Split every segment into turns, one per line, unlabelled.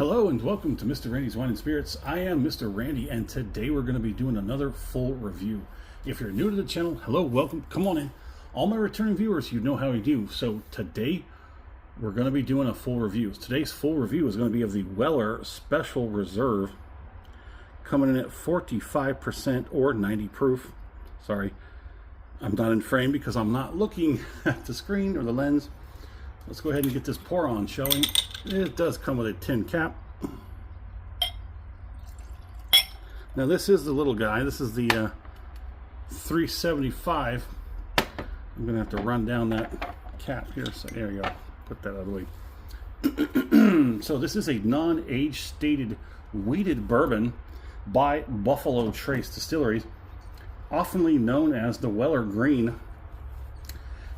Hello and welcome to Mr. Randy's Wine and Spirits. I am Mr. Randy and today we're going to be doing another full review. If you're new to the channel, hello, welcome, come on in. All my returning viewers, you know how we do. So today we're going to be doing a full review. Today's full review is going to be of the Weller Special Reserve, coming in at 45% or 90 proof. Sorry, I'm not in frame because I'm not looking at the screen or the lens. Let's go ahead and get this pour on, shall we? It does come with a tin cap. Now this is the little guy. This is the 375. I'm gonna have to run down that cap here. So there you go. Put that out of the way. So this is a non-age stated wheated bourbon by Buffalo Trace Distilleries, oftenly known as the Weller Green.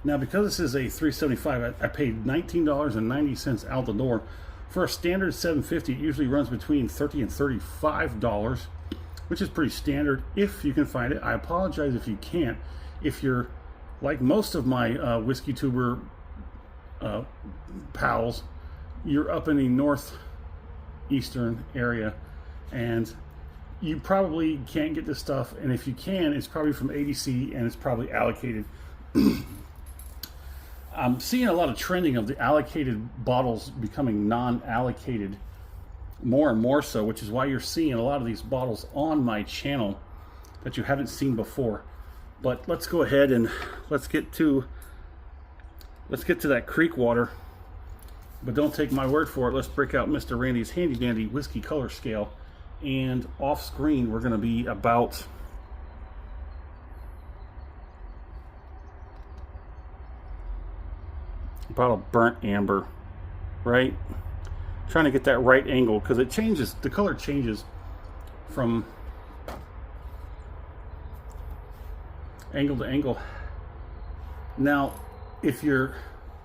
Now, because this is a 375, I paid $19.90 out the door. For a standard 750, it usually runs between $30 and $35, which is pretty standard if you can find it. I apologize if you can't. If you're like most of my whiskey tuber pals, you're up in the northeastern area, and you probably can't get this stuff. And if you can, it's probably from ADC, and it's probably allocated. I'm seeing a lot of trending of the allocated bottles becoming non-allocated more and more so, which is why you're seeing a lot of these bottles on my channel that you haven't seen before. But let's go ahead and let's get to that creek water. But don't take my word for it. Let's break out Mr. Randy's handy dandy whiskey color scale, and off screen we're going to be about a burnt amber, right? Trying to get that right angle because it changes, the color changes from angle to angle. Now, if you're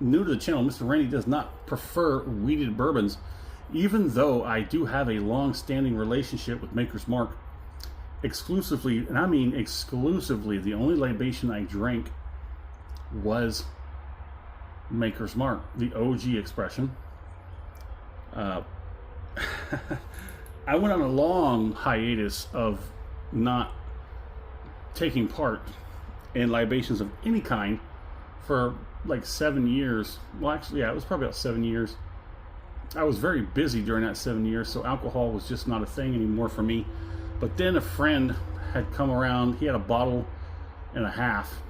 new to the channel, Mr. Randy does not prefer wheated bourbons, even though I do have a long-standing relationship with Maker's Mark. Exclusively, and I mean exclusively, the only libation I drank was Maker's Mark, the OG expression. I went on a long hiatus of not taking part in libations of any kind for like 7 years. Well, actually, yeah, it was probably about 7 years. I was very busy during that 7 years, so alcohol was just not a thing anymore for me. But then a friend had come around. He had a bottle and a half,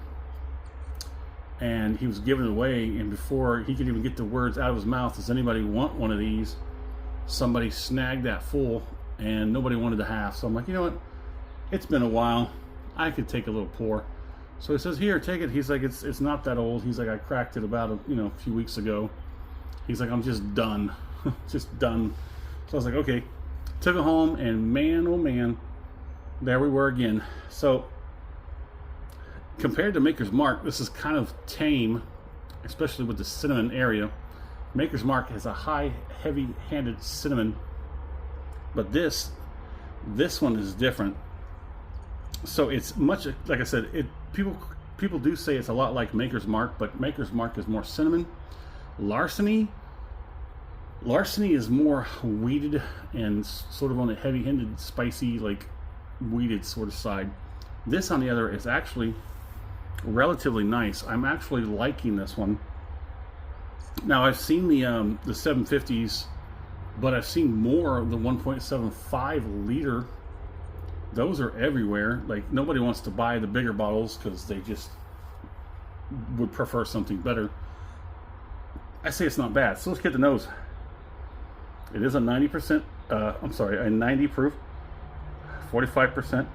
and he was giving it away, and before he could even get the words out of his mouth, does anybody want one of these, somebody snagged that full, and nobody wanted the half. So I'm like, you know what, it's been a while, I could take a little pour. So he says, here, take it. He's like, it's not that old. He's like, I cracked it about a few weeks ago. He's like, I'm just done. Just done. So I was like, okay. Took it home, and man, oh man, there we were again. So compared to Maker's Mark, this is kind of tame, especially with the cinnamon area. Maker's Mark has a high, heavy-handed cinnamon, but this one is different. So it's much, like I said, people do say it's a lot like Maker's Mark, but Maker's Mark is more cinnamon. Larceny is more wheated and sort of on the heavy-handed, spicy, like wheated sort of side. This, on the other, is actually relatively nice. I'm actually liking this one. Now, I've seen the 750s, but I've seen more of the 1.75 liter. Those are everywhere. Like, nobody wants to buy the bigger bottles because they just would prefer something better. I say it's not bad. So let's get the nose. It is a 90%. I'm sorry, a 90 proof, 45%.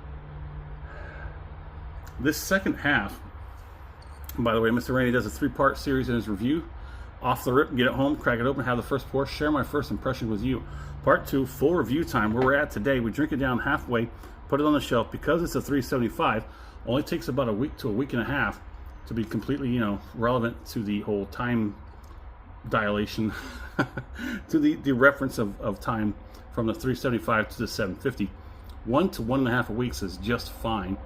This second half, by the way, Mr. Randy does a 3-part series in his review. Off the rip, get it home, crack it open, have the first pour, share my first impression with you. Part 2, full review time, where we're at today. We drink it down halfway, put it on the shelf. Because it's a 375, only takes about a week to a week and a half to be completely, relevant to the whole time dilation, to the reference of time from the 375 to the 750. 1 to 1.5 weeks is just fine.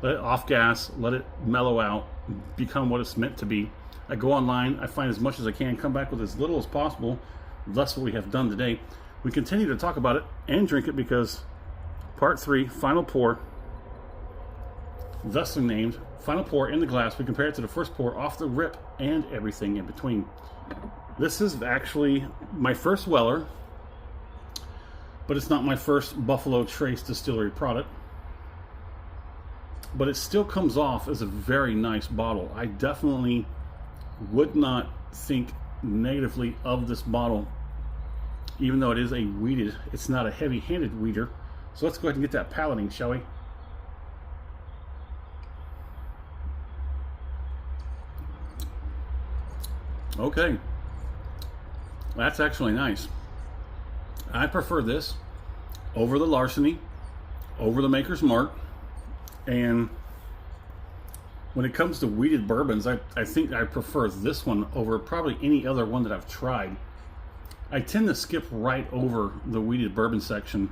Let it off gas, let it mellow out, become what it's meant to be. I go online, I find as much as I can, come back with as little as possible. That's what we have done today. we continue to talk about it and drink it because part 3, final pour, thusly named, final pour in the glass. We compare it to the first pour off the rip and everything in between. This is actually my first Weller, but it's not my first Buffalo Trace Distillery product. But it still comes off as a very nice bottle. I definitely would not think negatively of this bottle, even though it is a wheated. It's not a heavy-handed weeder. So let's go ahead and get that palating, shall we? Okay, that's actually nice. I prefer this over the Larceny, over the Maker's Mark. And when it comes to wheated bourbons, I think I prefer this one over probably any other one that I've tried. I tend to skip right over the wheated bourbon section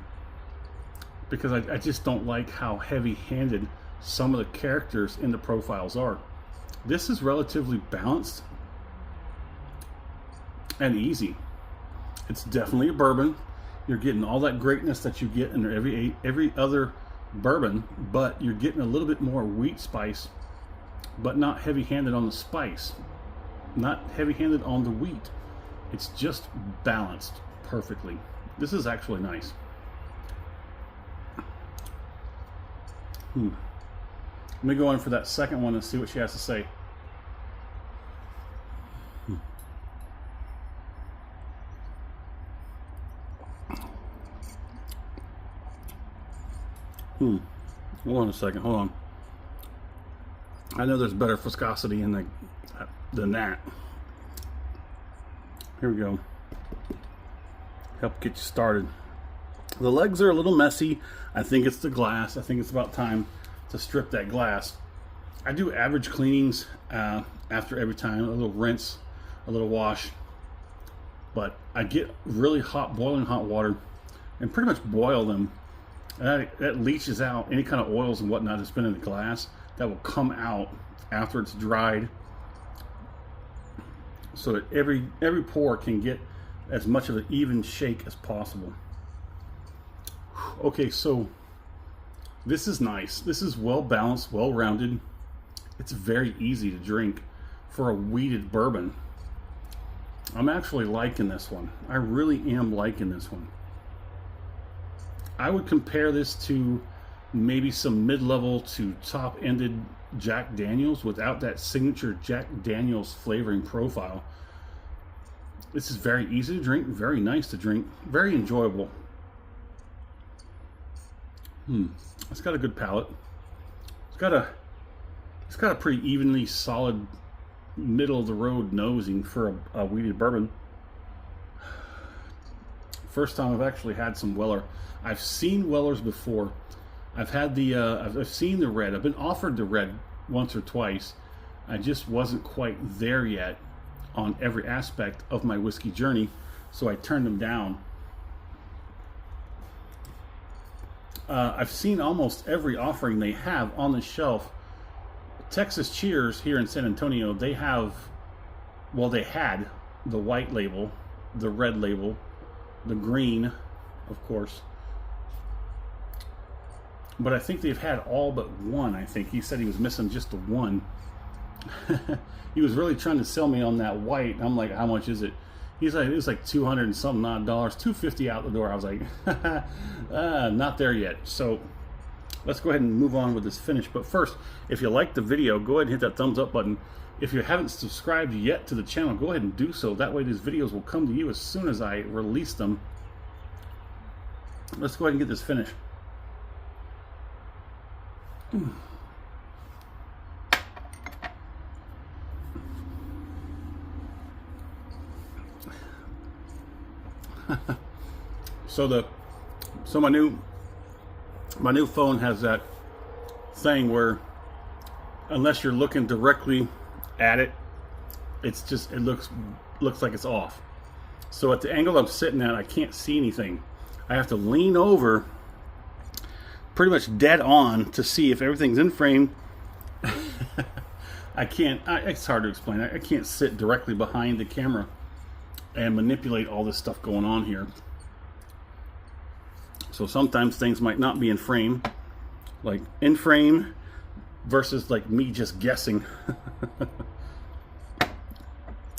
because I just don't like how heavy-handed some of the characters in the profiles are. This is relatively balanced and easy. It's definitely a bourbon. You're getting all that greatness that you get in every other bourbon, but you're getting a little bit more wheat spice, but not heavy-handed on the spice, not heavy-handed on the wheat. It's just balanced perfectly. This is actually nice. Let me go in for that second one and see what she has to say. Hold on a second. Hold on. I know there's better viscosity in than that. Here we go. Help get you started. The legs are a little messy. I think it's the glass. I think it's about time to strip that glass. I do average cleanings after every time. A little rinse, a little wash. But I get really hot, boiling hot water and pretty much boil them. That leaches out any kind of oils and whatnot that's been in the glass. That will come out after it's dried, so that every pour can get as much of an even shake as possible. Okay, so this is nice. This is well balanced, well rounded. It's very easy to drink for a wheated bourbon. I'm actually liking this one. I really am liking this one. I would compare this to maybe some mid-level to top-ended Jack Daniels without that signature Jack Daniels flavoring profile. This is very easy to drink, very nice to drink, very enjoyable. It's got a good palate. It's got a pretty evenly solid middle-of-the-road nosing for a wheated bourbon. First time I've actually had some Weller. I've seen Wellers before. I've had the I've seen the red. I've been offered the red once or twice. I just wasn't quite there yet on every aspect of my whiskey journey, so I turned them down. I've seen almost every offering they have on the shelf. Texas Cheers here in San Antonio, they have, well, they had the white label, the red label, the green, of course. But I think they've had all but one. I think he said he was missing just the one. He was really trying to sell me on that white. I'm like, how much is it? He's like, it was like 200 and something odd dollars, $250 out the door. I was like, not there yet. So let's go ahead and move on with this finish. But first, if you liked the video, go ahead and hit that thumbs up button. If you haven't subscribed yet to the channel, go ahead and do so. That way these videos will come to you as soon as I release them. Let's go ahead and get this finished. So my new phone has that thing where unless you're looking directly at it, it's just, it looks like it's off. So at the angle I'm sitting at, I can't see anything. I have to lean over pretty much dead on to see if everything's in frame. It's hard to explain. I can't sit directly behind the camera and manipulate all this stuff going on here. So sometimes things might not be in frame, like in frame versus like me just guessing.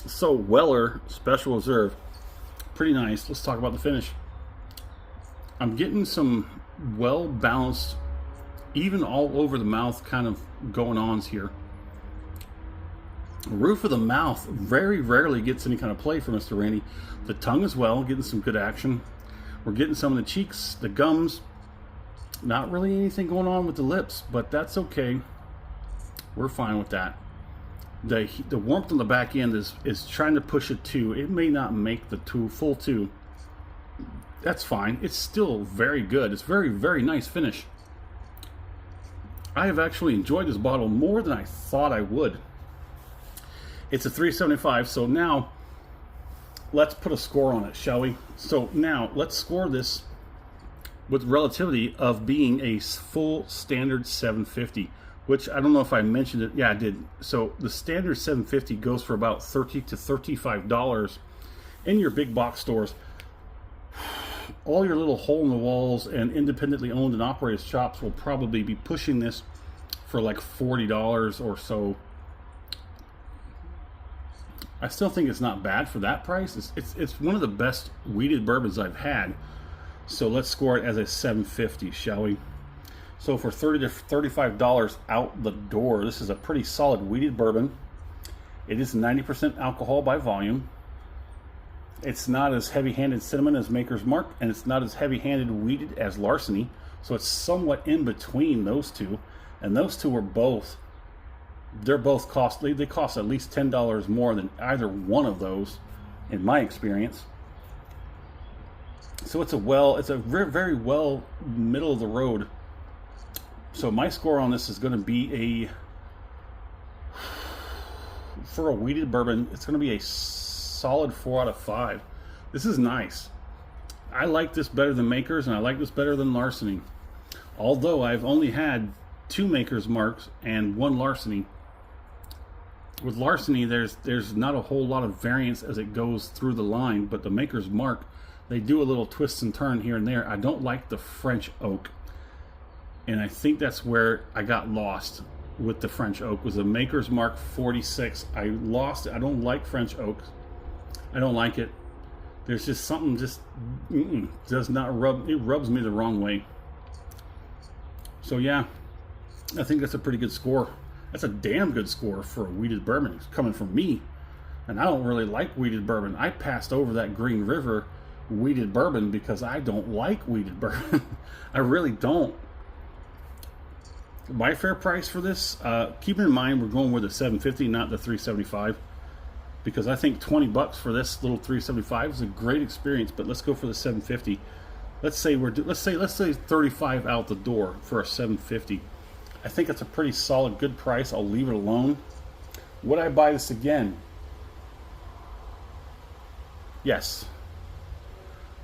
So Weller Special Reserve, pretty nice. Let's talk about the finish. I'm getting some well-balanced, even all over the mouth kind of going ons here. Roof of the mouth very rarely gets any kind of play for Mr. Randy. The tongue as well, getting some good action. We're getting some of the cheeks, the gums. Not really anything going on with the lips, but that's okay. We're fine with that. The warmth on the back end is trying to push a 2. It may not make the full 2. That's fine. It's still very good. It's very, very nice finish. I have actually enjoyed this bottle more than I thought I would. It's a 375, so now let's put a score on it, shall we? So now let's score this with relativity of being a full standard 750, which I don't know if I mentioned it. Yeah, I did. So the standard 750 goes for about $30 to $35 in your big box stores. All your little hole in the walls and independently owned and operated shops will probably be pushing this for like $40 or so. I still think it's not bad for that price. It's one of the best wheated bourbons I've had. So let's score it as a 750, shall we? So for $30 to $35 out the door, this is a pretty solid wheated bourbon. It is 90% alcohol by volume. It's not as heavy-handed cinnamon as Maker's Mark, and it's not as heavy-handed wheated as Larceny. So it's somewhat in between those two. And those two are both, they're both costly. They cost at least $10 more than either one of those, in my experience. So it's a very, very well middle of the road. So my score on this is going to be for a wheated bourbon, it's going to be a solid 4 out of 5. This is nice. I like this better than Maker's, and I like this better than Larceny. Although I've only had 2 Maker's Marks and 1 Larceny. With Larceny, there's not a whole lot of variance as it goes through the line, but the Maker's Mark, they do a little twist and turn here and there. I don't like the French oak, and I think that's where I got lost with the French oak. Was a Maker's Mark 46. I lost it. I don't like French oak. I don't like it. There's just something does not rub. It rubs me the wrong way. So yeah, I think that's a pretty good score. That's a damn good score for a wheated bourbon. It's coming from me, and I don't really like wheated bourbon. I passed over that Green River wheated bourbon because I don't like wheated bourbon. I really don't. My fair price for this, keep in mind we're going with the 750, not the 375, because I think $20 for this little 375 is a great experience. But let's go for the 750. Let's say 35 out the door for a 750. I think it's a pretty solid, good price. I'll leave it alone. Would I buy this again? Yes.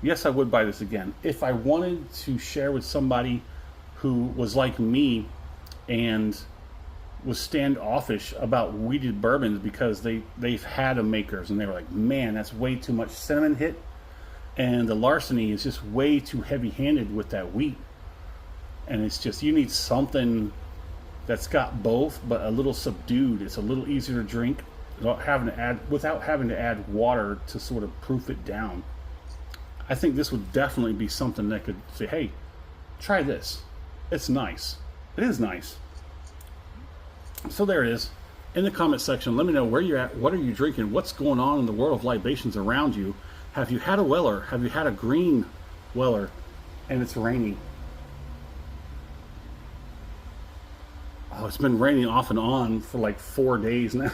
Yes, I would buy this again. If I wanted to share with somebody who was like me and was standoffish about wheated bourbons because they've had a Maker's and they were like, man, that's way too much cinnamon hit, and the Larceny is just way too heavy-handed with that wheat, and it's just, you need something that's got both but a little subdued. It's a little easier to drink without having to add water to sort of proof it down. I think this would definitely be something that could say, hey, try this. It's nice. It is nice. So there it is. In the comment section, let me know where you're at. What are you drinking? What's going on in the world of libations around you? Have you had a Weller? Have you had a green Weller? And it's rainy. Oh, it's been raining off and on for like 4 days now.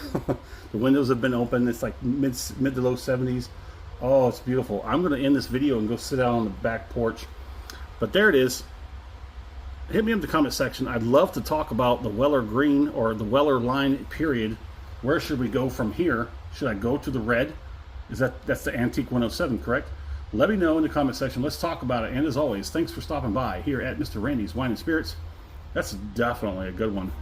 The windows have been open. It's like mid to low 70s. Oh, it's beautiful. I'm going to end this video and go sit out on the back porch. But there it is. Hit me in the comment section. I'd love to talk about the Weller Green or the Weller line, period. Where should we go from here? Should I go to the red? That's the Antique 107, correct? Let me know in the comment section. Let's talk about it. And as always, thanks for stopping by here at Mr. Randy's Wine and Spirits. That's definitely a good one.